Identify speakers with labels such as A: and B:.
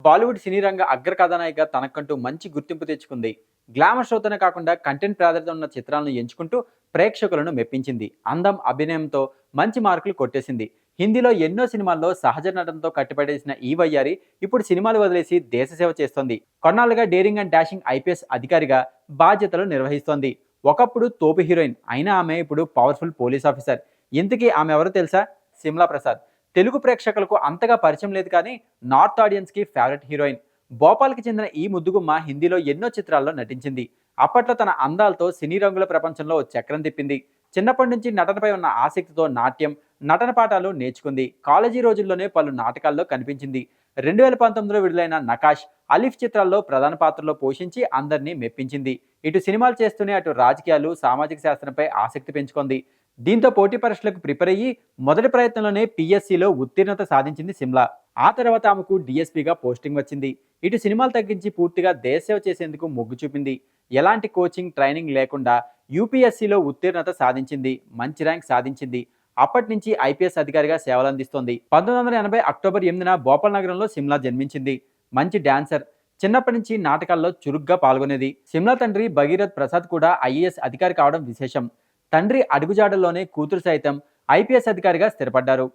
A: బాలీవుడ్ సినీ రంగ అగ్ర కథానాయిక తనకంటూ మంచి గుర్తింపు తెచ్చుకుంది. గ్లామర్ షోతోనే కాకుండా కంటెంట్ ప్రాధాన్యత ఉన్న చిత్రాలను ఎంచుకుంటూ ప్రేక్షకులను మెప్పించింది. అందం, అభినయంతో మంచి మార్కులు కొట్టేసింది. హిందీలో ఎన్నో సినిమాల్లో సహజ నటనతో కట్టిపడేసిన ఈ వయ్యారి ఇప్పుడు సినిమాలు వదిలేసి దేశసేవ చేస్తోంది. కొన్నాళ్లుగా డేరింగ్ అండ్ డాషింగ్ ఐపీఎస్ అధికారిగా బాధ్యతలు నిర్వహిస్తోంది. ఒకప్పుడు తోపు హీరోయిన్ అయినా ఆమె ఇప్పుడు పవర్ఫుల్ పోలీస్ ఆఫీసర్. ఇంతకీ ఆమె ఎవరో తెలుసా? సిమ్లా ప్రసాద్. తెలుగు ప్రేక్షకులకు అంతగా పరిచయం లేదు కానీ నార్త్ ఆడియన్స్ కి ఫేవరెట్ హీరోయిన్. భోపాల్కి చెందిన ఈ ముద్దుగుమ్మ హిందీలో ఎన్నో చిత్రాల్లో నటించింది. అప్పట్లో తన అందాలతో సినీ రంగుల ప్రపంచంలో ఓ చక్రం తిప్పింది. చిన్నప్పటి నుంచి నటనపై ఉన్న ఆసక్తితో నాట్యం, నటన పాఠాలు నేర్చుకుంది. కాలేజీ రోజుల్లోనే పలు నాటకాల్లో కనిపించింది. 2019లో విడుదలైన నకాష్, అలీఫ్ చిత్రాల్లో ప్రధాన పాత్రలో పోషించి అందరినీ మెప్పించింది. ఇటు సినిమాలు చేస్తూనే అటు రాజకీయాలు, సామాజిక శాస్త్రంపై ఆసక్తి పెంచుకుంది. దీంతో పోటీ పరీక్షలకు ప్రిపేర్ అయ్యి మొదటి ప్రయత్నంలోనే పిఎస్సిలో ఉత్తీర్ణత సాధించింది సిమ్లా. ఆ తర్వాత ఆమెకు డిఎస్పీగా పోస్టింగ్ వచ్చింది. ఇటు సినిమాలు తగ్గించి పూర్తిగా దేశసేవ చేసేందుకు మొగ్గు చూపింది. ఎలాంటి కోచింగ్, ట్రైనింగ్ లేకుండా యూపీఎస్సీలో ఉత్తీర్ణత సాధించింది. మంచి ర్యాంక్ సాధించింది. అప్పటి నుంచి ఐపీఎస్ అధికారిగా సేవలందిస్తోంది. 1980 అక్టోబర్ 8న భోపాల్ నగరంలో సిమ్లా జన్మించింది. మంచి డాన్సర్. చిన్నప్పటి నుంచి నాటకాల్లో చురుగ్గా పాల్గొనేది. సిమ్లా తండ్రి భగీరథ్ ప్రసాద్ కూడా ఐఏఎస్ అధికారి కావడం విశేషం. తండ్రి అడుగుజాడల్లోనే కూతురు సైతం ఐపీఎస్ అధికారిగా స్థిరపడ్డారు.